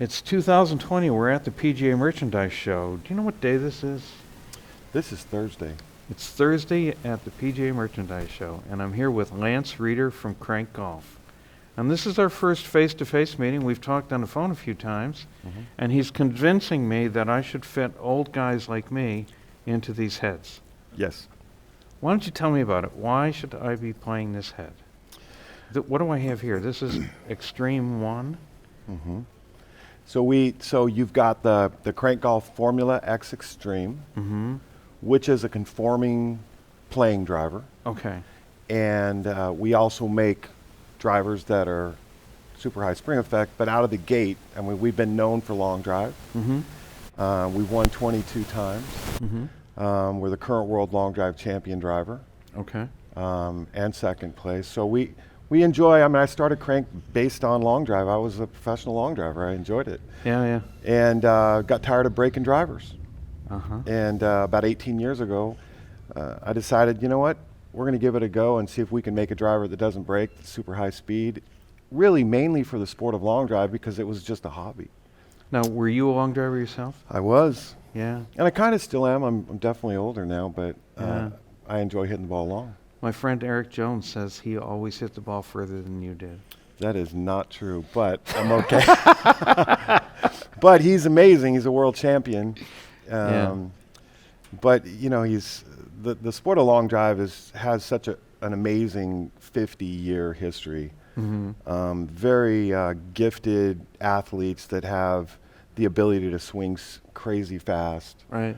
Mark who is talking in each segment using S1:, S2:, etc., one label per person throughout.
S1: It's 2020. We're at the PGA Merchandise Show. Do you know what day this is?
S2: This is Thursday.
S1: It's Thursday at the PGA Merchandise Show, and I'm here with Lance Reeder from Krank Golf. And this is our first face-to-face meeting. We've talked on the phone a few times, and he's convincing me that I should fit old guys like me into these heads.
S2: Yes.
S1: Why don't you tell me about it? Why should I be playing this head? What do I have here? This is Extreme 1.
S2: Mm-hmm. So you've got the Krank Golf Formula X Extreme, which is a conforming playing driver.
S1: Okay.
S2: And we also make drivers that are super high spring effect, but out of the gate, I mean, we've been known for long drive. We've won 22 times. We're the current world long drive champion driver.
S1: Okay.
S2: And second place. So we enjoy, I mean, I started Krank based on long drive. I was a professional long driver. I enjoyed it.
S1: Yeah.
S2: And got tired of breaking drivers. And about 18 years ago, I decided, you know what? We're going to give it a go and see if we can make a driver that doesn't break, that's super high speed, really mainly for the sport of long drive because it was just a hobby.
S1: Now, were you a long driver yourself?
S2: I was.
S1: Yeah.
S2: And I kind of still am. I'm definitely older now, but I enjoy hitting the ball long.
S1: My friend Eric Jones says he always hit the ball further than you did.
S2: That is not true, but I'm okay. But he's amazing. He's a world champion. But, you know, the sport of long drive has such an amazing 50-year history. Very gifted athletes that have the ability to swing crazy fast.
S1: Right.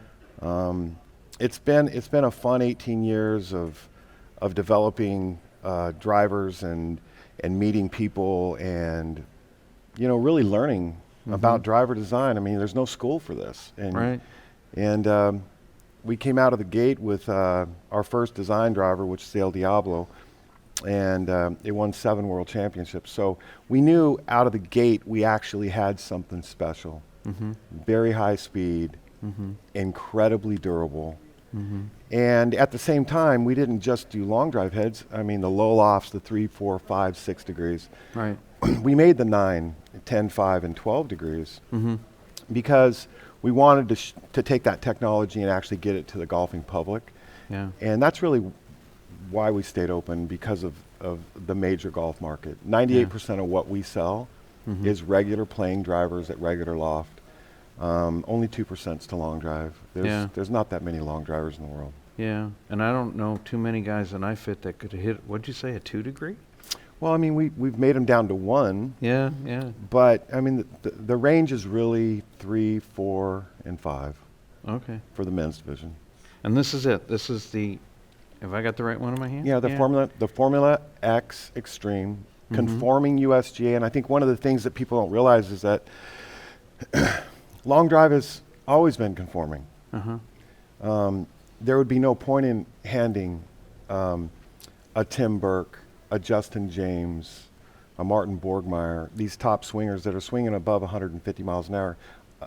S2: It's been a fun 18 years of developing drivers and meeting people and, you know, really learning about driver design. I mean, there's no school for this. And we came out of the gate with our first design driver, which is the El Diablo, and it won 7 world championships. So we knew out of the gate we actually had something special. Very high speed, incredibly durable. And at the same time, we didn't just do long drive heads. I mean, the low lofts, the 3, 4, 5, 6 degrees.
S1: Right.
S2: We made the 9, 10, 5, and 12 degrees because we wanted to take that technology and actually get it to the golfing public.
S1: Yeah.
S2: And that's really why we stayed open, because of the major golf market. 98% of what we sell is regular playing drivers at regular loft. Only 2% is to long drive. There's not that many long drivers in the world.
S1: Yeah, and I don't know too many guys that I fit that could hit, what'd you say, a 2 degree?
S2: Well, I mean, we've made them down to 1.
S1: Yeah.
S2: But, I mean, the range is really 3, 4, and 5.
S1: Okay.
S2: For the men's division.
S1: And this is it. This is the, have I got the right one in my hand?
S2: Yeah, the Formula X Extreme, conforming USGA. And I think one of the things that people don't realize is that long drive has always been conforming. There would be no point in handing a Tim Burke, a Justin James, a Martin Borgmeyer, these top swingers that are swinging above 150 miles an hour,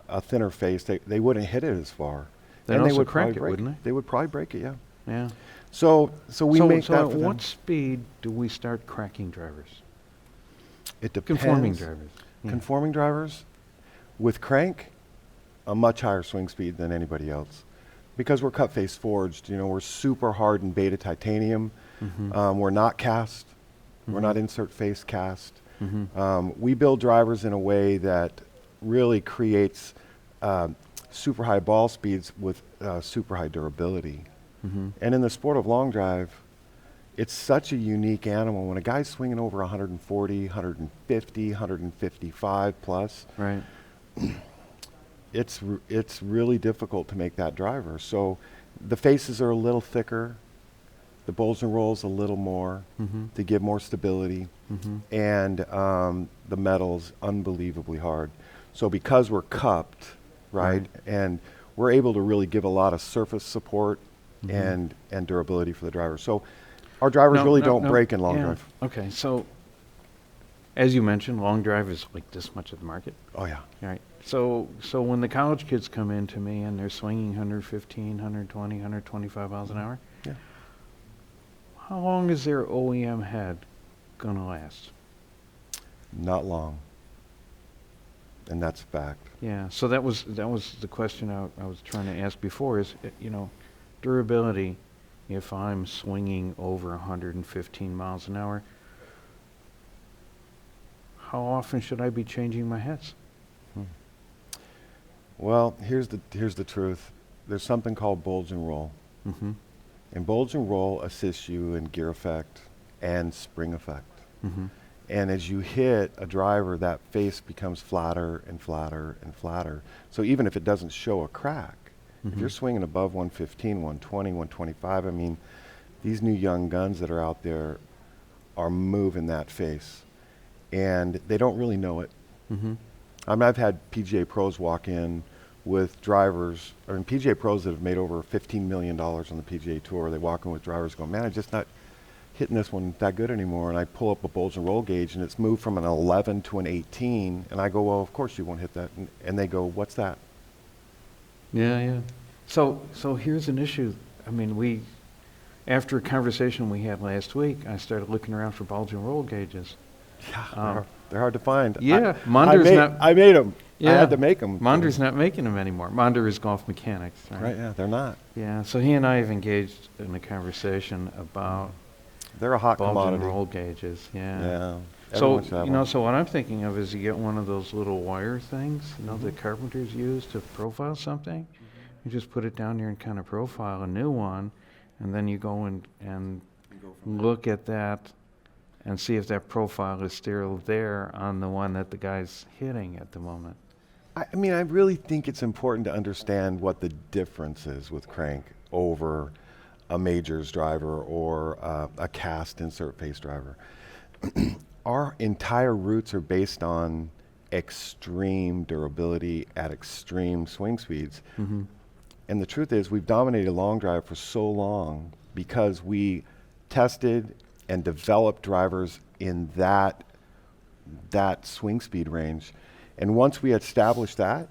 S2: a thinner face. They wouldn't hit it as far.
S1: And they would crank it, wouldn't they?
S2: They would probably break it, yeah.
S1: Yeah.
S2: So we make that
S1: So
S2: for
S1: at
S2: them.
S1: what speed do we start cracking drivers?
S2: It depends.
S1: Conforming drivers. Yeah.
S2: Conforming drivers, with Krank, a much higher swing speed than anybody else. Because we're cut face forged, you know, we're super hardened beta titanium. We're not cast. We're not insert face cast. We build drivers in a way that really creates super high ball speeds with super high durability. And in the sport of long drive, it's such a unique animal. When a guy's swinging over 140, 150, 155 plus,
S1: Right.
S2: it's really difficult to make that driver. So the faces are a little thicker, the bowls and rolls a little more to give more stability, and the metal's unbelievably hard. So because we're cupped, right, and we're able to really give a lot of surface support and durability for the driver. So our drivers don't break in long drive.
S1: Okay, so as you mentioned, long drive is like this much of the market.
S2: Oh yeah.
S1: All right. So when the college kids come in to me and they're swinging 115, 120, 125 miles an hour,
S2: Yeah.
S1: how long is their OEM head gonna last?
S2: Not long. And that's a fact.
S1: Yeah, so that was the question I was trying to ask before is, durability, if I'm swinging over 115 miles an hour, how often should I be changing my heads?
S2: Well, here's the truth. There's something called bulge and roll.
S1: Mm-hmm.
S2: And bulge and roll assists you in gear effect and spring effect.
S1: Mm-hmm.
S2: And as you hit a driver, that face becomes flatter and flatter and flatter. So even if it doesn't show a crack, if you're swinging above 115, 120, 125, I mean, these new young guns that are out there are moving that face. And they don't really know it.
S1: Mm-hmm.
S2: I mean, I've had PGA pros walk in with drivers, or PGA pros that have made over $15 million on the PGA Tour. They walk in with drivers going, man, I'm just not hitting this one that good anymore. And I pull up a bulge and roll gauge, and it's moved from an 11 to an 18. And I go, well, of course you won't hit that. And they go, what's that?
S1: Yeah. So here's an issue. I mean, after a conversation we had last week, I started looking around for bulge and roll gauges.
S2: Yeah, they're hard to find.
S1: Yeah,
S2: I made them.
S1: Yeah,
S2: I had to make them.
S1: Monder's not making them anymore. Monder is Golf Mechanics, right?
S2: Right, yeah, they're not.
S1: Yeah, so he and I have engaged in a conversation about
S2: They're a hot
S1: bulge
S2: commodity.
S1: and roll gauges. Yeah.
S2: Yeah.
S1: So
S2: Everyone should have one.
S1: so what I'm thinking of is you get one of those little wire things, that carpenters use to profile something. You just put it down there and kind of profile a new one, and then you go and look at that and see if that profile is still there on the one that the guy's hitting at the moment.
S2: I mean, I really think it's important to understand what the difference is with Krank over a majors driver or a cast insert face driver. Our entire roots are based on extreme durability at extreme swing speeds.
S1: Mm-hmm.
S2: And the truth is, we've dominated long drive for so long because we tested and developed drivers in that swing speed range. And once we established that,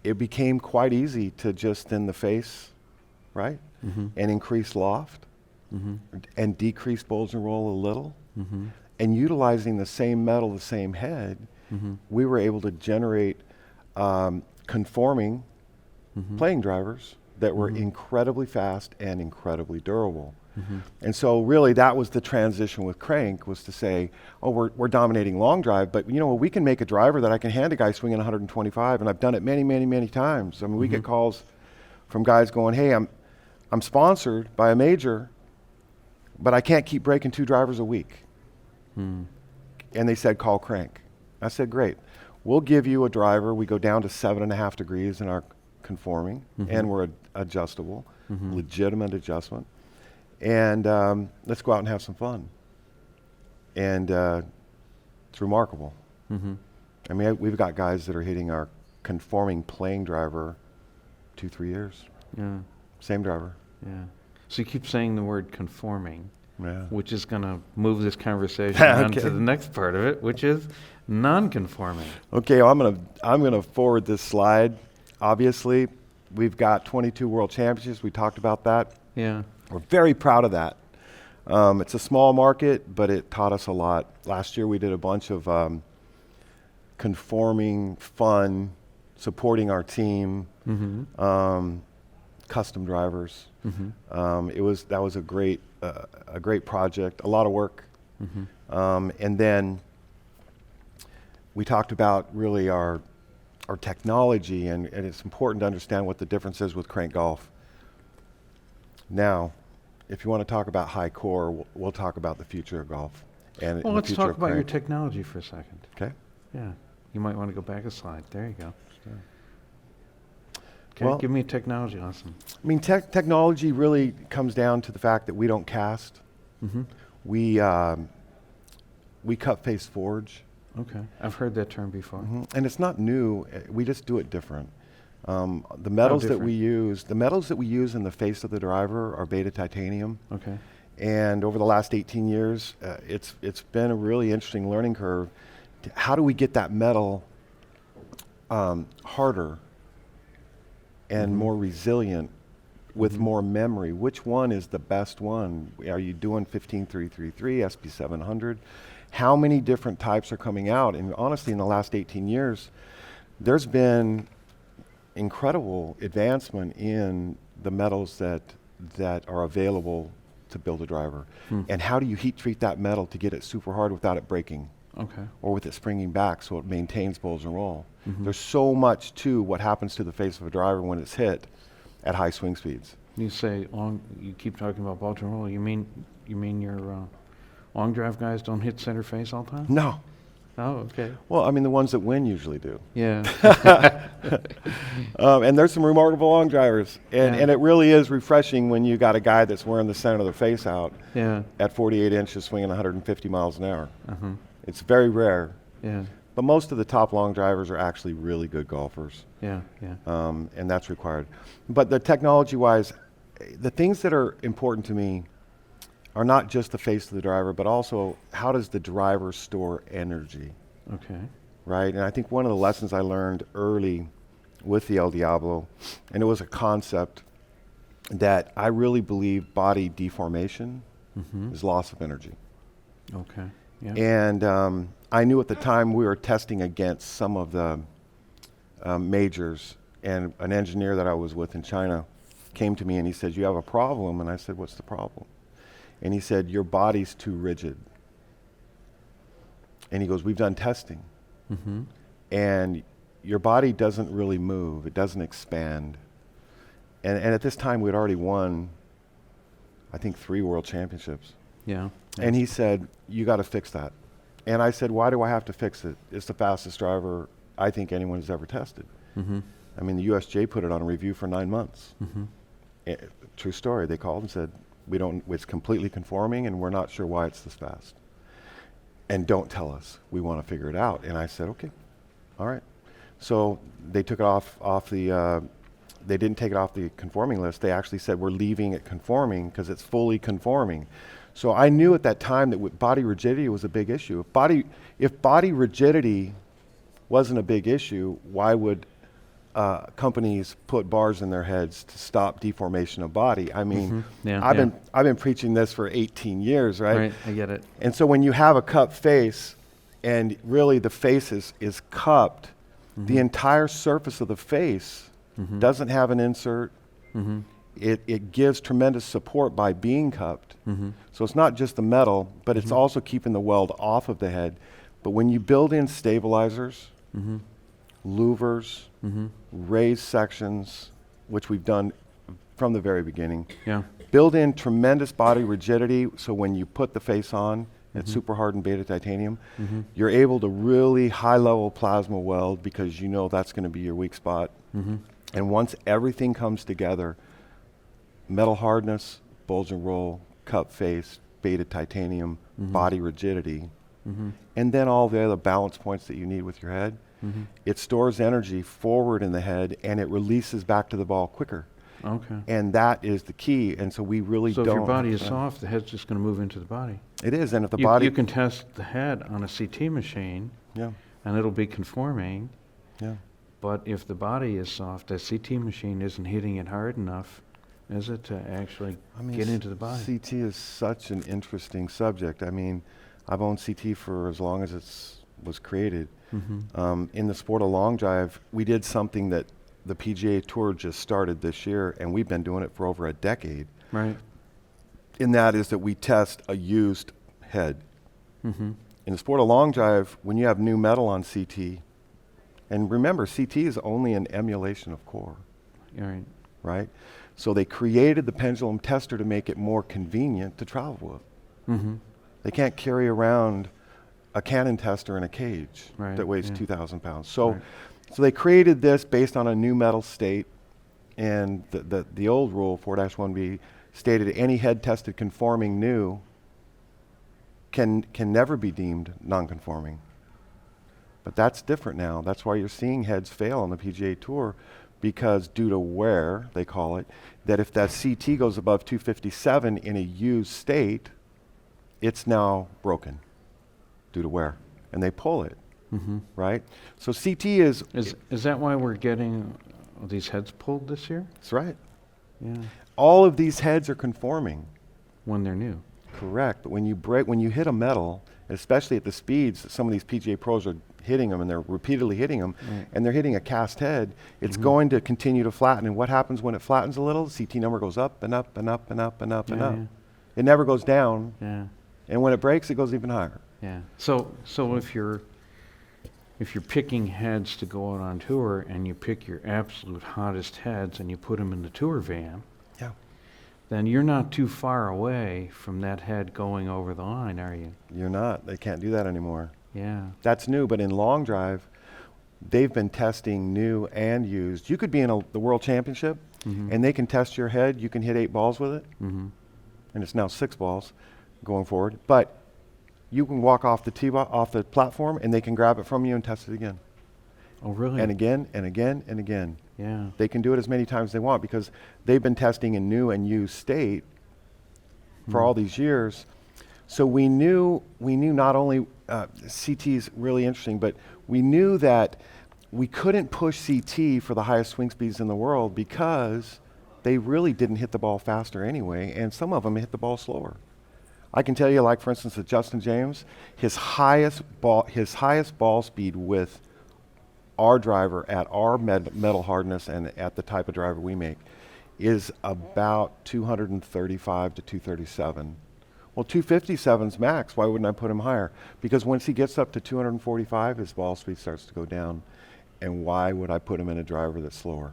S2: it became quite easy to just thin the face, right? And increase loft and decrease bulge and roll a little. And utilizing the same metal, the same head, we were able to generate conforming playing drivers that were incredibly fast and incredibly durable. And so really that was the transition with Krank, was to say, oh, we're dominating long drive, but we can make a driver that I can hand a guy swinging 125, and I've done it many, many, many times. I mean, we get calls from guys going, hey, I'm sponsored by a major, but I can't keep breaking 2 drivers a week. And they said, call Krank. I said, great. We'll give you a driver. We go down to 7.5 degrees in our conforming, and we're adjustable, legitimate adjustment. And let's go out and have some fun. And it's remarkable. I mean, we've got guys that are hitting our conforming playing driver 2-3 years.
S1: Yeah.
S2: Same driver.
S1: Yeah. So you keep saying the word conforming,
S2: Yeah.
S1: which is going to move this conversation on to the next part of it, which is non-conforming.
S2: Okay, well, I'm gonna forward this slide. Obviously, we've got 22 world championships. We talked about that.
S1: Yeah.
S2: We're very proud of that. It's a small market, but it taught us a lot. Last year we did a bunch of conforming, fun, supporting our team, custom drivers. That was a great project, a lot of work. And then we talked about really our technology, and it's important to understand what the difference is with Krank Golf. Now, if you want to talk about High-COR, we'll talk about the future of golf. And
S1: Well,
S2: the
S1: let's
S2: future
S1: talk
S2: of
S1: about your
S2: Krank.
S1: technology for a second.
S2: Okay.
S1: Yeah. You might want to go back a slide. There you go. Okay,
S2: Well-
S1: give me a technology lesson.
S2: I mean, technology really comes down to the fact that we don't cast. We cut face forge.
S1: Okay. I've heard that term before.
S2: And it's not new. We just do it different. The metals that we use, in the face of the driver are beta titanium.
S1: Okay.
S2: And over the last 18 years, it's been a really interesting learning curve. How do we get that metal harder and more resilient with more memory? Which one is the best one? Are you doing 15333, SP700? How many different types are coming out? And honestly, in the last 18 years, there's been incredible advancement in the metals that are available to build a driver. And how do you heat treat that metal to get it super hard without it breaking?
S1: Okay.
S2: Or with it springing back so it maintains bulge and roll. There's so much to what happens to the face of a driver when it's hit at high swing speeds.
S1: You say you keep talking about bulge and roll. You mean your long drive guys don't hit center face all the time?
S2: No.
S1: Oh, okay.
S2: Well, I mean, the ones that win usually do.
S1: Yeah.
S2: And there's some remarkable long drivers. And it really is refreshing when you got a guy that's wearing the center of the face out at 48 inches swinging 150 miles an hour. It's very rare.
S1: Yeah.
S2: But most of the top long drivers are actually really good golfers.
S1: Yeah.
S2: And that's required. But the technology-wise, the things that are important to me are not just the face of the driver, but also how does the driver store energy,
S1: Okay.
S2: right? And I think one of the lessons I learned early with the El Diablo, and it was a concept that I really believe body deformation is loss of energy.
S1: Okay. Yeah.
S2: And I knew at the time we were testing against some of the majors, and an engineer that I was with in China came to me and he said, "You have a problem?" And I said, "What's the problem?" And he said, "Your body's too rigid." And he goes, "We've done testing. And your body doesn't really move. It doesn't expand." And at this time, we'd already won, I think, 3 world championships.
S1: Yeah.
S2: And he said, "You got to fix that." And I said, "Why do I have to fix it? It's the fastest driver I think anyone has ever tested." I mean, the USJ put it on a review for 9 months. True story. They called and said, it's completely conforming and we're not sure why it's this fast. And don't tell us. We want to figure it out. And I said, okay, all right. So they took it off the, they didn't take it off the conforming list. They actually said, we're leaving it conforming because it's fully conforming. So I knew at that time that body rigidity was a big issue. If body rigidity wasn't a big issue, why would companies put bars in their heads to stop deformation of body? I mean, I've been preaching this for 18 years, right?
S1: Right, I get it.
S2: And so when you have a cupped face, and really the face is cupped, the entire surface of the face doesn't have an insert. It gives tremendous support by being cupped. So it's not just the metal, but it's also keeping the weld off of the head. But when you build in stabilizers, louvers, raised sections, which we've done from the very beginning, build in tremendous body rigidity, so when you put the face on, it's super hardened beta titanium, you're able to really high-level plasma weld because you know that's going to be your weak spot. And once everything comes together, metal hardness, bulge and roll, cup face, beta titanium, body rigidity, and then all the other balance points that you need with your head, it stores energy forward in the head and it releases back to the ball quicker.
S1: Okay.
S2: And that is the key. And so we really don't.
S1: So if your body is soft, the head's just going to move into the body.
S2: It is. And if the body.
S1: You can test the head on a CT machine. And it'll be conforming. But if the body is soft, a CT machine isn't hitting it hard enough, is it, to actually get into the body?
S2: CT is such an interesting subject. I mean, I've owned CT for as long as it was created. In the sport of long drive, we did something that the PGA Tour just started this year, and we've been doing it for over a decade.
S1: Right.
S2: And that is that we test a used head. In the sport of long drive, when you have new metal on CT, and remember, CT is only an emulation of core. Right? So they created the pendulum tester to make it more convenient to travel with. They can't carry around a Canon tester in a cage that weighs 2,000 pounds. So they created this based on a new metal state, and the old rule, 4-1B, stated any head tested conforming new can never be deemed non-conforming. But that's different now. That's why you're seeing heads fail on the PGA Tour, because due to wear, they call it, that if that CT goes above 257 in a used state, it's now broken due to wear, and they pull it, right? So CT is
S1: that why we're getting these heads pulled this year?
S2: That's right.
S1: Yeah.
S2: All of these heads are conforming
S1: when they're new.
S2: Correct, but when you hit a metal, especially at the speeds that some of these PGA pros are hitting them, and they're repeatedly hitting them,
S1: Right.
S2: and they're hitting a cast head, it's going to continue to flatten. And what happens when it flattens a little? The CT number goes up and up and up and up and up and
S1: Yeah,
S2: up.
S1: yeah.
S2: It never goes down,
S1: Yeah,
S2: and when it breaks, it goes even higher.
S1: yeah. So if you're picking heads to go out on tour and you pick your absolute hottest heads and you put them in the tour van,
S2: Yeah.
S1: then you're not too far away from that head going over the line, are you?
S2: You're not. They can't do that anymore.
S1: Yeah.
S2: That's new, but in long drive, they've been testing new and used. You could be in the World Championship,
S1: Mhm.
S2: and they can test your head. You can hit 8 balls with it,
S1: Mm-hmm.
S2: and it's now 6 balls going forward. But you can walk off off the platform, and they can grab it from you and test it again,
S1: Oh, really?
S2: and again, and again, and again.
S1: Yeah.
S2: They can do it as many times as they want because they've been testing in new and used state for all these years. So we knew not only CT's really interesting, but we knew that we couldn't push CT for the highest swing speeds in the world because they really didn't hit the ball faster anyway, and some of them hit the ball slower. I can tell you, like for instance, with Justin James, his highest ball speed with our driver at our metal hardness and at the type of driver we make is about 235 to 237. Well, 257's max. Why wouldn't I put him higher? Because once he gets up to 245, his ball speed starts to go down. And why would I put him in a driver that's slower?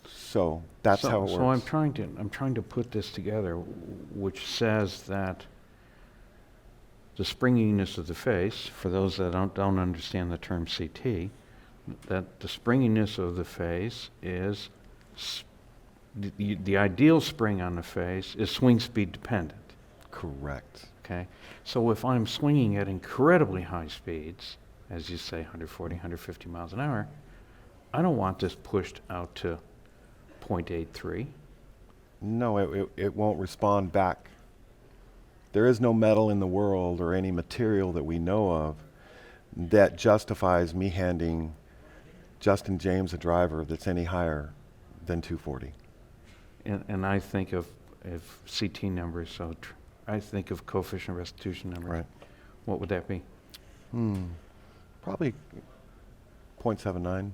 S2: So that's how it works.
S1: So I'm trying to put this together, which says that the springiness of the face, for those that don't understand the term CT, that the springiness of the face is the ideal spring on the face is swing speed dependent.
S2: Correct.
S1: Okay, so if I'm swinging at incredibly high speeds, as you say, 140, 150 miles an hour, I don't want this pushed out to 0.83.
S2: No, it won't respond back. There is no metal in the world or any material that we know of that justifies me handing Justin James a driver that's any higher than 240.
S1: And I think of CT numbers, so I think of coefficient of restitution numbers.
S2: Right.
S1: What would that be?
S2: Probably 0.79.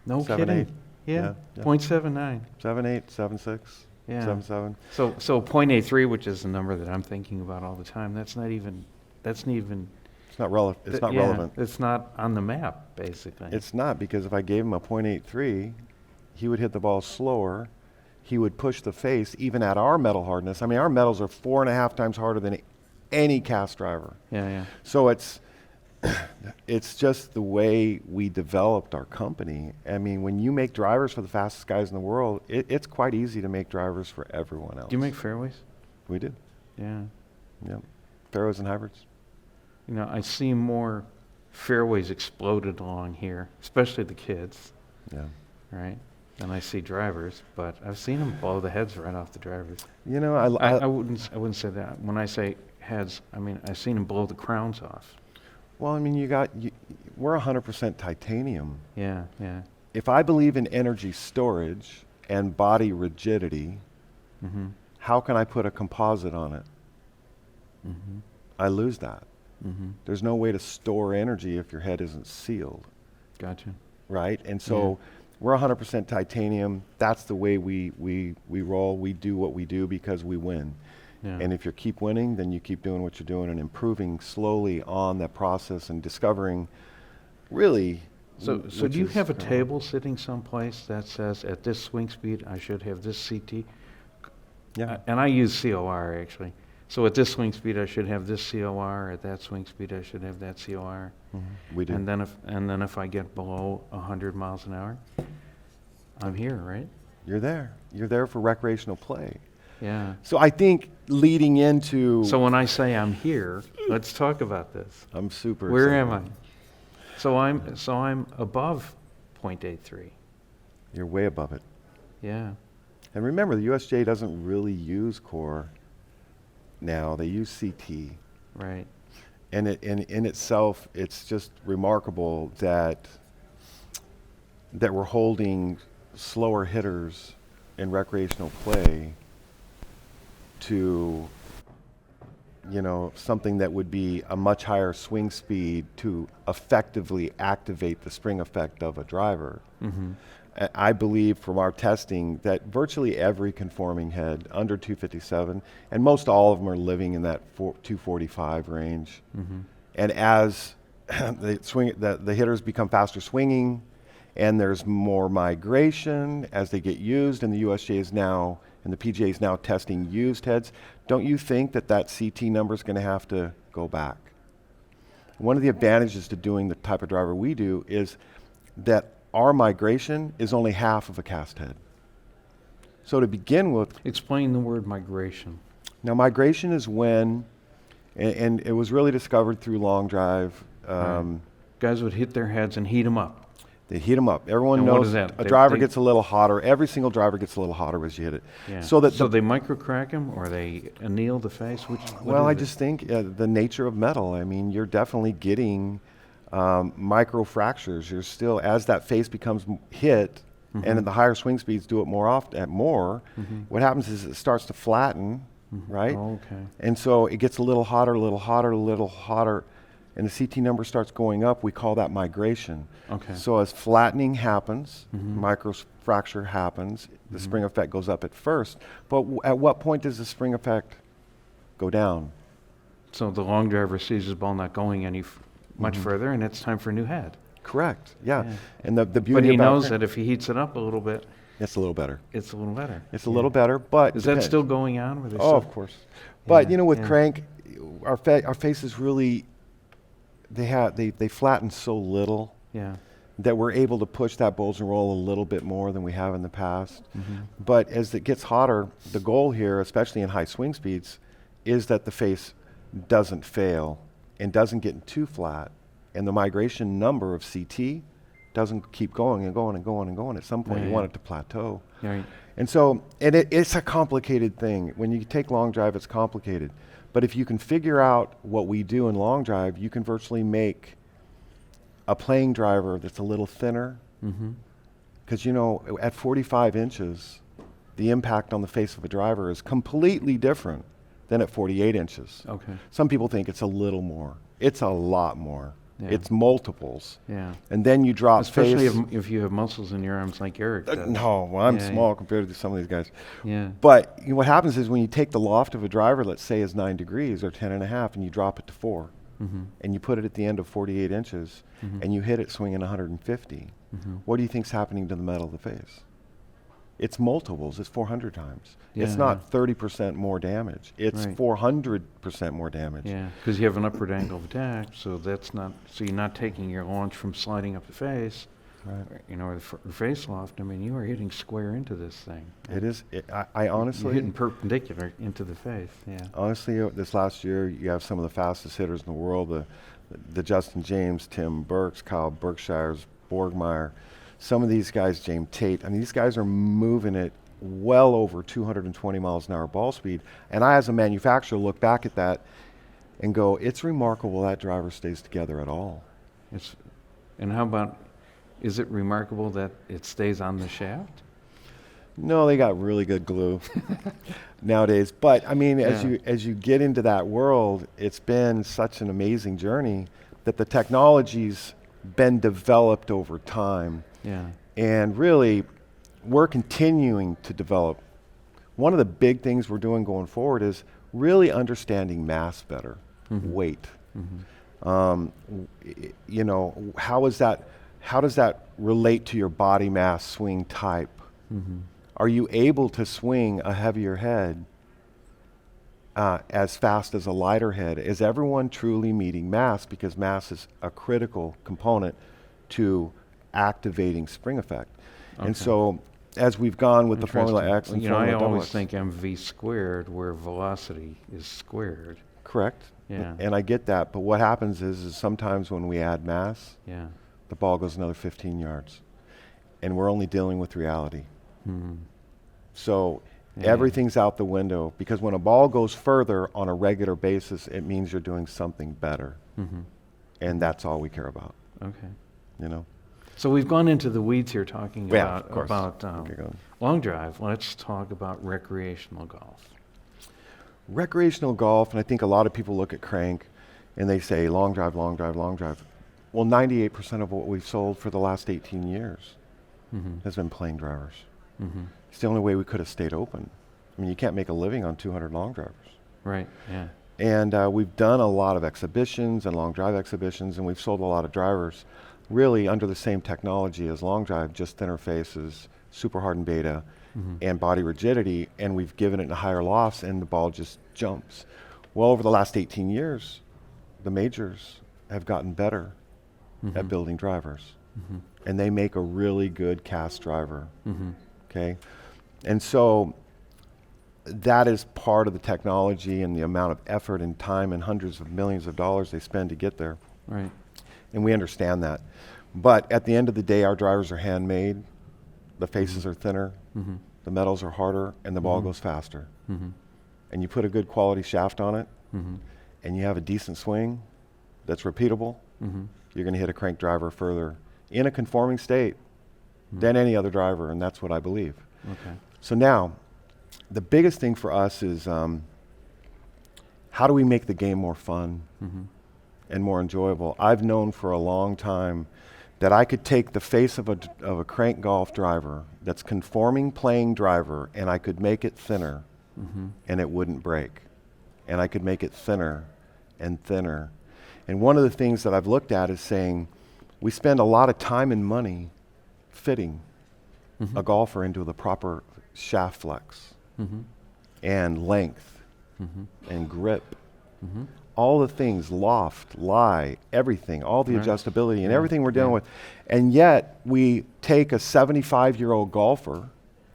S1: No
S2: 7,
S1: kidding.
S2: 8.
S1: Yeah,
S2: Yeah.
S1: 0.79.
S2: 7.8, 7.6,
S1: Yeah.
S2: 7.7.
S1: So 0.83, which is the number that I'm thinking about all the time, that's not even.
S2: It's not relevant. It's not
S1: yeah,
S2: relevant.
S1: It's not on the map, basically.
S2: It's not, because if I gave him a 0.83, he would hit the ball slower. He would push the face even at our metal hardness. I mean, our metals are 4.5 times harder than any cast driver.
S1: Yeah.
S2: So it's just the way we developed our company. I mean, when you make drivers for the fastest guys in the world, it's quite easy to make drivers for everyone else.
S1: Do you make fairways?
S2: We do.
S1: Yeah.
S2: Yep. Fairways and hybrids.
S1: You know, I see more fairways exploded along here, especially the kids,
S2: Yeah.
S1: right? Than I see drivers, but I've seen them blow the heads right off the drivers.
S2: You know,
S1: I wouldn't say that. When I say heads, I mean I've seen them blow the crowns off.
S2: well, I mean, we're 100% titanium.
S1: Yeah.
S2: If I believe in energy storage and body rigidity,
S1: Mm-hmm.
S2: how can I put a composite on it?
S1: Mm-hmm.
S2: I lose that.
S1: Mm-hmm.
S2: There's no way to store energy if your head isn't sealed,
S1: Gotcha.
S2: right? And so we're 100% titanium. That's the way we roll. We do what we do because we win.
S1: Yeah.
S2: And if you keep winning, then you keep doing what you're doing and improving slowly on that process and discovering really.
S1: So do you have a table sitting someplace that says at this swing speed I should have this CT?
S2: Yeah.
S1: And I use COR actually. So at this swing speed I should have this COR. At that swing speed I should have that COR.
S2: We do.
S1: And then if I get below 100 miles an hour, I'm here, right?
S2: You're there. You're there for recreational play.
S1: Yeah.
S2: So I think leading into.
S1: So when I say I'm here, let's talk about this.
S2: I'm super
S1: Where
S2: excited.
S1: am I? So I'm above 0.83.
S2: You're way above it.
S1: Yeah.
S2: And remember, the USJ doesn't really use core now. They use CT.
S1: Right.
S2: And in itself, it's just remarkable that we're holding slower hitters in recreational play to something that would be a much higher swing speed to effectively activate the spring effect of a driver. I believe from our testing that virtually every conforming head under 257, and most all of them are living in that 245 range. And as the hitters become faster swinging, and there's more migration as they get used, and the USGA is now, and the PGA is now testing used heads, don't you think that CT number is going to have to go back? One of the advantages to doing the type of driver we do is that our migration is only half of a cast head. So to begin with...
S1: Explain the word migration.
S2: Now migration is when, and it was really discovered through long drive.
S1: Right. Guys would hit their heads and heat them up.
S2: They heat them up. Everyone
S1: and
S2: knows
S1: what is that?
S2: A driver gets a little hotter. Every single driver gets a little hotter as you hit it.
S1: Yeah.
S2: So
S1: they micro-crack them, or they anneal the face?
S2: Well, I just think the nature of metal. I mean, you're definitely getting micro fractures. You're still, as that face becomes hit, and at the higher swing speeds do it more often. What happens is it starts to flatten, right?
S1: Oh, okay.
S2: And so it gets a little hotter, and the CT number starts going up. We call that migration.
S1: Okay.
S2: So as flattening happens, micro fracture happens, the spring effect goes up at first. But at what point does the spring effect go down?
S1: So the long driver sees his ball not going any much further, and it's time for a new head.
S2: Correct. Yeah. And the beauty
S1: but he
S2: about
S1: knows that if he heats it up a little bit,
S2: it's a little better.
S1: It's a little better.
S2: It's a little better, but
S1: is that still going on?
S2: Of course. But with Krank, our faces really, they flatten so little that we're able to push that bulge and roll a little bit more than we have in the past. But as it gets hotter, the goal here, especially in high swing speeds, is that the face doesn't fail and doesn't get too flat, and the migration number of CT doesn't keep going and going and going and going. At some point, you want it to plateau.
S1: Right.
S2: And so, it's a complicated thing. When you take long drive, it's complicated. But if you can figure out what we do in long drive, you can virtually make a playing driver that's a little thinner. Because, at 45 inches, the impact on the face of a driver is completely different than at 48 inches.
S1: Okay.
S2: Some people think it's a little more. It's a lot more.
S1: Yeah.
S2: It's multiples.
S1: Yeah.
S2: And then you drop
S1: especially
S2: face.
S1: if you have muscles in your arms like Eric does.
S2: No, well, I'm small compared to some of these guys.
S1: Yeah.
S2: But what happens is when you take the loft of a driver, let's say is 9 degrees or 10 and a half, and you drop it to 4, and you put it at the end of 48 inches, and you hit it swinging 150, what do you think's happening to the metal of the face? It's multiples. It's 400 times. It's not 30% more damage. It's 400% more damage.
S1: Yeah, because you have an upward angle of attack, so you're not taking your launch from sliding up the face, or the face loft. I mean, you are hitting square into this thing.
S2: It is. I honestly...
S1: You're hitting perpendicular into the face,
S2: Honestly, this last year, you have some of the fastest hitters in the world, the Justin James, Tim Burks, Kyle Berkshires, Borgmeyer. Some of these guys, James Tate, I mean, these guys are moving it well over 220 miles an hour ball speed. And I, as a manufacturer, look back at that and go, it's remarkable that driver stays together at all.
S1: And how about, is it remarkable that it stays on the shaft?
S2: No, they got really good glue nowadays. But, I mean, as you get into that world, it's been such an amazing journey that the technology's been developed over time.
S1: Yeah.
S2: And really, we're continuing to develop. One of the big things we're doing going forward is really understanding mass better, weight. How does that relate to your body mass swing type? Are you able to swing a heavier head as fast as a lighter head? Is everyone truly meeting mass? Because mass is a critical component to activating spring effect. And so as we've gone with the Formula X and Formula
S1: I always
S2: X,
S1: think MV squared where velocity is squared.
S2: Correct.
S1: Yeah.
S2: And I get that, but what happens is sometimes when we add mass, the ball goes another 15 yards. And we're only dealing with reality. So everything's out the window, because when a ball goes further on a regular basis, it means you're doing something better. And that's all we care about.
S1: Okay. So we've gone into the weeds here talking about long drive. Let's talk about recreational golf.
S2: recreational golf, and I think a lot of people look at Krank and they say long drive, long drive, long drive. Well, 98% of what we've sold for the last 18 years has been plain drivers. It's the only way we could have stayed open. I mean, you can't make a living on 200 long drivers.
S1: Right, yeah.
S2: And we've done a lot of exhibitions and long drive exhibitions, and we've sold a lot of drivers really under the same technology as long drive, just thinner faces, super hardened beta, and body rigidity, and we've given it a higher loft, and the ball just jumps. Well, over the last 18 years, the majors have gotten better at building drivers, and they make a really good cast driver, okay? And so that is part of the technology and the amount of effort and time and hundreds of millions of dollars they spend to get there.
S1: Right.
S2: And we understand that. But at the end of the day, our drivers are handmade, the faces are thinner, the metals are harder, and the ball goes faster. And you put a good quality shaft on it, and you have a decent swing that's repeatable, you're going to hit a Krank driver further in a conforming state than any other driver, and that's what I believe.
S1: Okay.
S2: So now, the biggest thing for us is how do we make the game more fun and more enjoyable? I've known for a long time that I could take the face of a Krank golf driver that's conforming playing driver, and I could make it thinner and it wouldn't break. And I could make it thinner and thinner. And one of the things that I've looked at is saying we spend a lot of time and money fitting a golfer into the proper shaft flex and length and grip. All the things, loft, lie, everything, all the adjustability and everything we're dealing with. And yet we take a 75-year-old golfer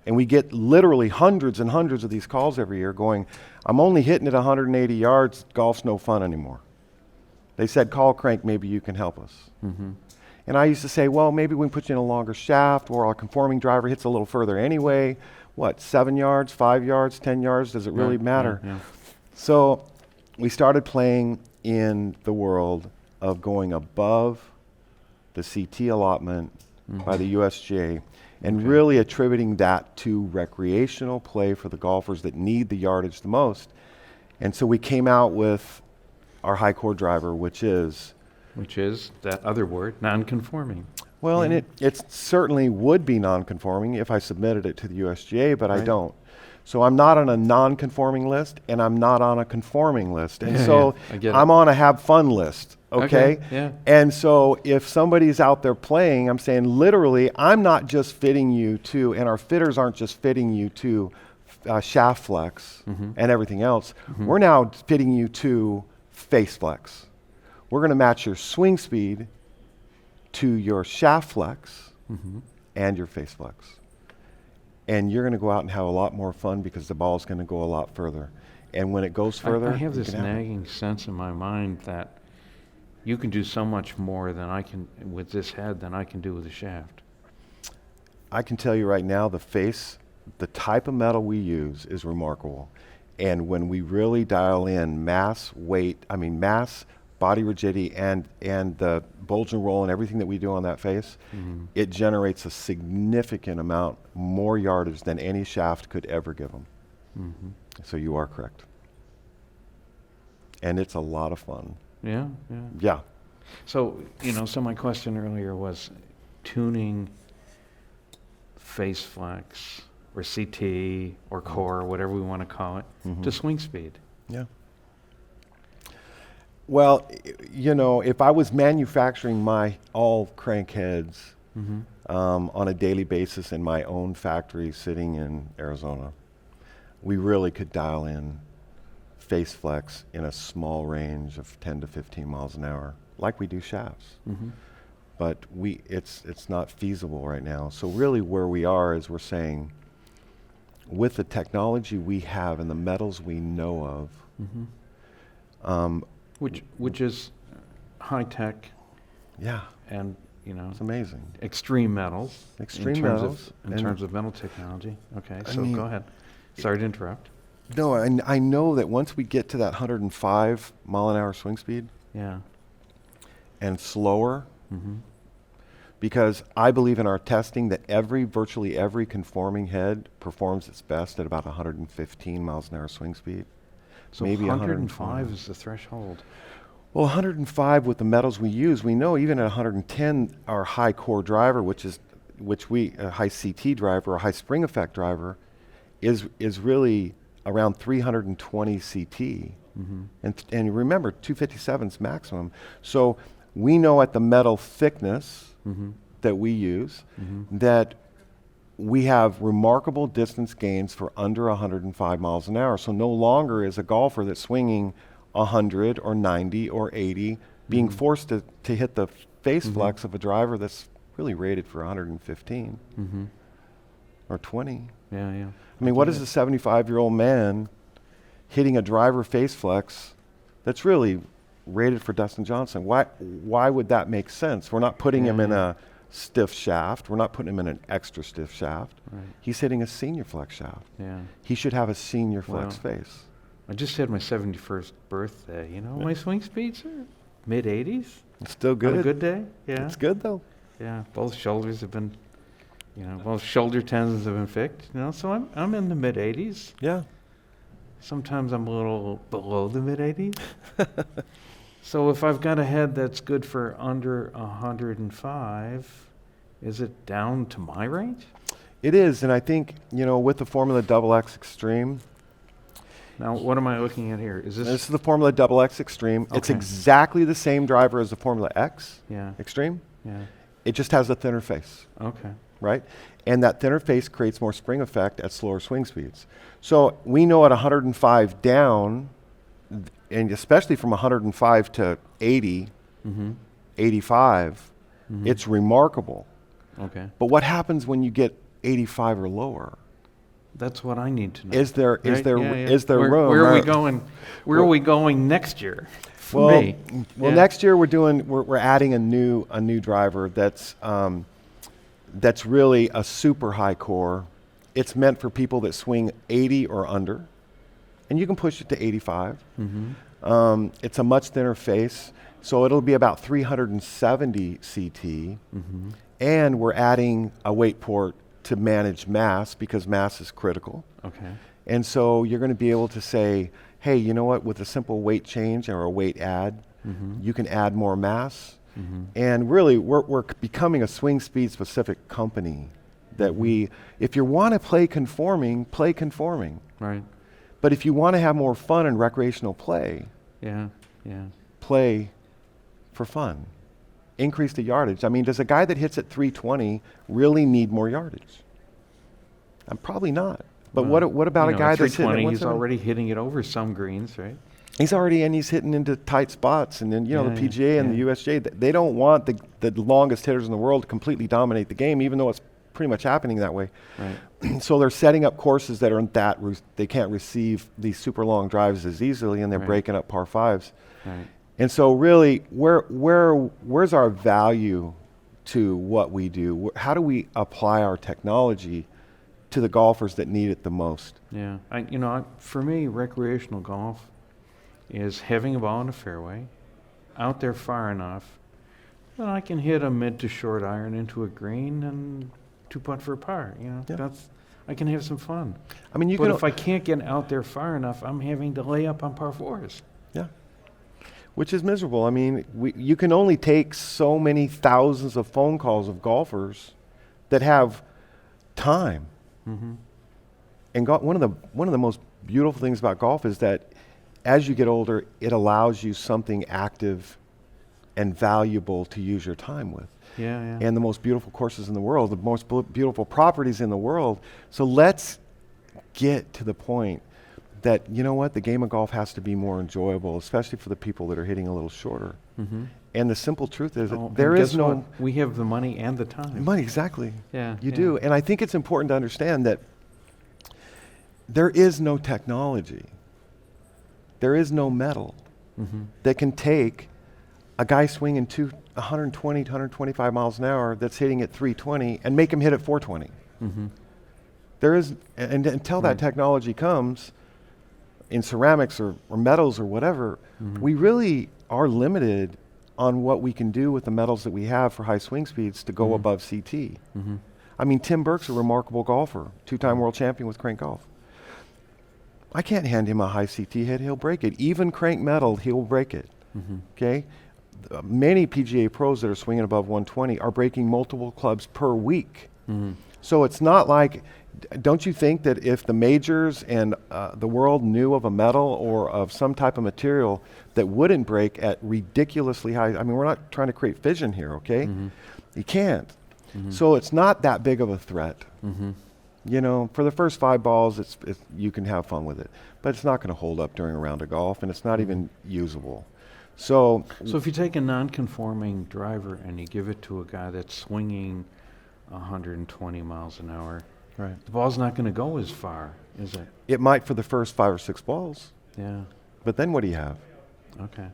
S2: and we get literally hundreds and hundreds of these calls every year going, I'm only hitting it 180 yards, golf's no fun anymore. They said, call Krank, maybe you can help us. And I used to say, well, maybe we can put you in a longer shaft, or our conforming driver hits a little further anyway. What, 7 yards, 5 yards, 10 yards? Does it really matter? So we started playing in the world of going above the CT allotment by the USGA and really attributing that to recreational play for the golfers that need the yardage the most. And so we came out with our High-COR driver, which is
S1: that other word, non-conforming.
S2: well, and it certainly would be non-conforming if I submitted it to the USGA, but I don't. So I'm not on a non-conforming list, and I'm not on a conforming list. And so I'm on a have fun list, okay?
S1: Yeah.
S2: And so if somebody's out there playing, I'm saying literally, I'm not just fitting you to, and our fitters aren't just fitting you to shaft flex and everything else. We're now fitting you to face flex. We're going to match your swing speed to your shaft flex and your face flex. And you're going to go out and have a lot more fun because the ball's going to go a lot further. And when it goes further,
S1: I have this nagging sense in my mind that you can do so much more than I can with this head than I can do with the shaft.
S2: I can tell you right now, the face, the type of metal we use is remarkable. And when we really dial in mass, weight, mass, body rigidity, and the bulge and roll and everything that we do on that face, it generates a significant amount more yardage than any shaft could ever give them. So you are correct. And it's a lot of fun. Yeah.
S1: So, so my question earlier was tuning face flex or CT or core, whatever we want to call it, to swing speed.
S2: Yeah. Well, if I was manufacturing my all Krank heads on a daily basis in my own factory sitting in Arizona, we really could dial in face flex in a small range of 10 to 15 miles an hour, like we do shafts. But it's not feasible right now. So really where we are is we're saying, with the technology we have and the metals we know of,
S1: which is high tech.
S2: Yeah.
S1: And
S2: it's amazing.
S1: Extreme metals.
S2: Extreme
S1: in
S2: metals.
S1: terms of metal technology. Okay, so go ahead. Sorry to interrupt.
S2: No, I know that once we get to that 105 mile an hour swing speed, and slower, because I believe in our testing that virtually every conforming head performs its best at about 115 miles an hour swing speed.
S1: So
S2: maybe
S1: 105 is the threshold.
S2: Well, 105 with the metals we use, we know even at 110, our high-core driver, which we a high CT driver, a high spring effect driver, is really around 320 CT. And remember, 257's maximum. So we know at the metal thickness that we use that we have remarkable distance gains for under 105 miles an hour. So no longer is a golfer that's swinging 100 or 90 or 80 being forced to hit the face flex of a driver that's really rated for 115 or 20.
S1: Yeah, yeah.
S2: I mean, what is a 75-year-old man hitting a driver face flex that's really rated for Dustin Johnson? Why would that make sense? We're not putting him in a stiff shaft. We're not putting him in an extra stiff shaft.
S1: Right.
S2: He's hitting a senior flex shaft.
S1: Yeah.
S2: He should have a senior flex face.
S1: I just had my 71st birthday. You know, my swing speeds are mid-80s.
S2: It's still good.
S1: On a good day. Yeah.
S2: It's good though.
S1: Yeah. Both shoulders have been, both shoulder tendons have been fixed. So I'm in the mid-80s.
S2: Yeah.
S1: Sometimes I'm a little below the mid-80s. So if I've got a head that's good for under 105, is it down to my range?
S2: It is, and I think, with the Formula XX Extreme.
S1: Now, what am I looking at here? This
S2: is the Formula XX Extreme.
S1: Okay.
S2: It's exactly the same driver as the Formula X Extreme.
S1: Yeah.
S2: It just has a thinner face.
S1: Okay.
S2: Right? And that thinner face creates more spring effect at slower swing speeds. So we know at 105 down, and especially from 105 to 80, 85, it's remarkable.
S1: Okay.
S2: But what happens when you get 85 or lower?
S1: That's what I need to know.
S2: Is there
S1: where,
S2: room?
S1: Where are we going? Where are we going next year? For me.
S2: Well, next year we're adding a new driver that's really a super high core. It's meant for people that swing 80 or under, and you can push it to 85. It's a much thinner face, so it'll be about 370 CT, and we're adding a weight port to manage mass because mass is critical.
S1: Okay.
S2: And so you're going to be able to say, hey, you know what, with a simple weight change or a weight add, you can add more mass. And really, we're becoming a swing speed specific company that if you want to play conforming, play conforming.
S1: Right.
S2: But if you want to have more fun and recreational play, play for fun. Increase the yardage. I mean, does a guy that hits at 320 really need more yardage? Probably not. But what about a guy that's hitting at 170?
S1: He's already hitting it over some greens, right?
S2: He's hitting into tight spots, and then the PGA and the USJ, they don't want the longest hitters in the world to completely dominate the game, even though it's pretty much happening that way. Right. So they're setting up courses that aren't they can't receive these super long drives as easily, and they're breaking up par fives.
S1: Right.
S2: And so really, where's our value to what we do? How do we apply our technology to the golfers that need it the most?
S1: Yeah, for me, recreational golf is having a ball in a fairway, out there far enough that I can hit a mid to short iron into a green and 2-putt for a par. I can have some fun. I mean, but if I can't get out there far enough, I'm having to lay up on par fours.
S2: Yeah. Which is miserable. I mean, you can only take so many thousands of phone calls of golfers that have time. And one of the most beautiful things about golf is that as you get older, it allows you something active and valuable to use your time with.
S1: Yeah.
S2: And the most beautiful courses in the world, the most beautiful properties in the world. So let's get to the point that, the game of golf has to be more enjoyable, especially for the people that are hitting a little shorter. And the simple truth is that there is no...
S1: What? We have the money and the time.
S2: Money, exactly.
S1: Yeah.
S2: You do. And I think it's important to understand that there is no technology. There is no metal that can take a guy swinging 120 to 125 miles an hour that's hitting at 320 and make him hit at 420. There is, and until that technology comes in ceramics or metals or whatever, we really are limited on what we can do with the metals that we have for high swing speeds to go above CT. I mean, Tim Burke's a remarkable golfer, 2-time world champion with Krank Golf. I can't hand him a high CT hit. He'll break it. Even crank metal, he'll break it. Okay? Many PGA pros that are swinging above 120 are breaking multiple clubs per week. So it's not like, don't you think that if the majors and the world knew of a metal or of some type of material that wouldn't break at ridiculously high, I mean, we're not trying to create fission here, okay? You can't. So it's not that big of a threat. You know, for the first 5 balls, you can have fun with it, but it's not going to hold up during a round of golf, and it's not even usable. So
S1: if you take a non-conforming driver and you give it to a guy that's swinging 120 miles an hour,
S2: right,
S1: the ball's not going to go as far, is it?
S2: it might for the first 5 or 6 balls,
S1: Yeah.
S2: but then what do you have?
S1: Okay.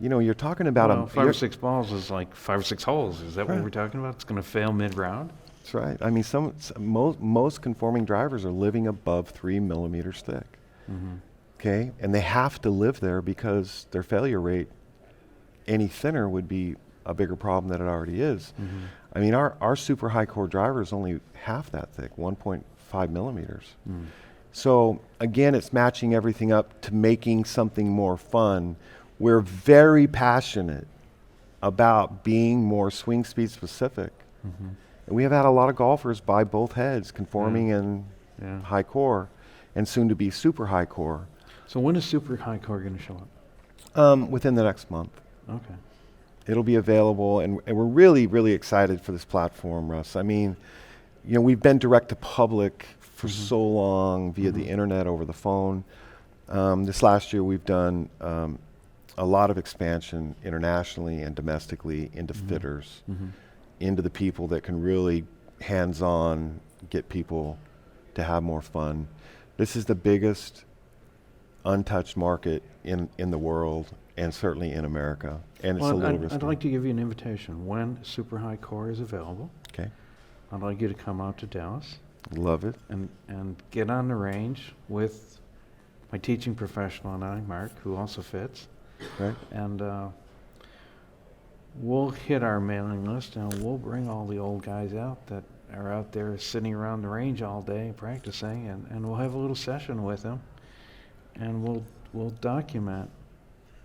S2: You know, you're talking about
S1: Well, 5 or 6 balls is like 5 or 6 holes. Is that what
S2: Right.
S1: we're talking about? It's going to fail mid-round?
S2: That's right. I mean, most conforming drivers are living above 3 millimeters thick. Okay, and they have to live there because their failure rate any thinner would be a bigger problem than it already is. I mean, our super high core driver is only half that thick, 1.5 millimeters. So again, it's matching everything up to making something more fun. We're very passionate about being more swing speed specific. And we have had a lot of golfers buy both heads, conforming and high core, and soon to be super high core.
S1: So when is super high core going to show up?
S2: Within the next month.
S1: Okay.
S2: It'll be available, and we're really, really excited for this platform, Russ. I mean, you know, we've been direct to public for so long via the internet, over the phone. This last year, we've done a lot of expansion internationally and domestically into fitters, into the people that can really hands-on get people to have more fun. This is the biggest untouched market in the world, and certainly in America. And it's a little risky.
S1: I'd like to give you an invitation. When super high core is available,
S2: Okay.
S1: I'd like you to come out to Dallas
S2: Love it.
S1: and get on the range with my teaching professional and I, Mark, who also fits.
S2: Right.
S1: And we'll hit our mailing list, and we'll bring all the old guys out that are out there sitting around the range all day practicing, and we'll have a little session with them, and we'll document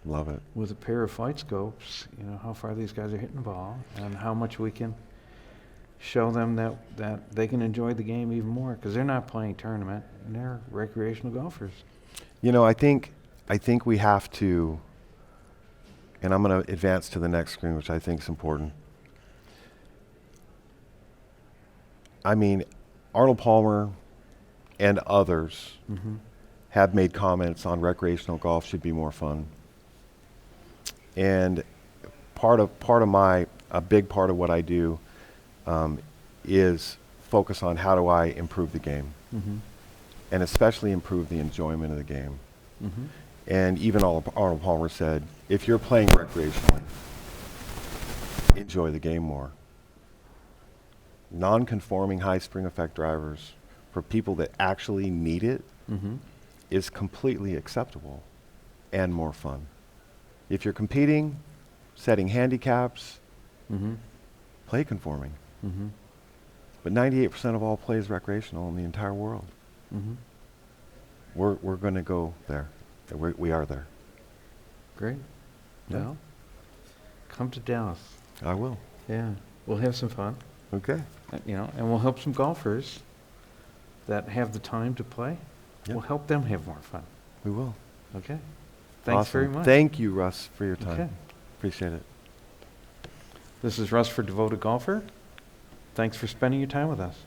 S2: Love it.
S1: with a pair of flight scopes, you know, how far these guys are hitting the ball and how much we can show them that they can enjoy the game even more, because they're not playing tournament, and they're recreational golfers.
S2: You know, I think we have to, and I'm going to advance to the next screen, which I think is important. I mean, Arnold Palmer and others have made comments on recreational golf should be more fun. And a big part of what I do is focus on how do I improve the game, and especially improve the enjoyment of the game. And even Arnold Palmer said, if you're playing recreationally, enjoy the game more. Non-conforming high spring effect drivers for people that actually need it is completely acceptable and more fun. If you're competing, setting handicaps, play conforming. But 98% of all play is recreational in the entire world. We're going to go there. We are there.
S1: Great.
S2: Yeah.
S1: Well, come to Dallas.
S2: I will.
S1: Yeah, we'll have some fun.
S2: Okay.
S1: You know, and we'll help some golfers that have the time to play.
S2: Yep.
S1: We'll help them have more fun.
S2: We will.
S1: Okay. Thanks
S2: Awesome.
S1: very much.
S2: Thank you, Russ, for your time.
S1: Okay.
S2: Appreciate it.
S1: This is Russ for Devoted Golfer. Thanks for spending your time with us.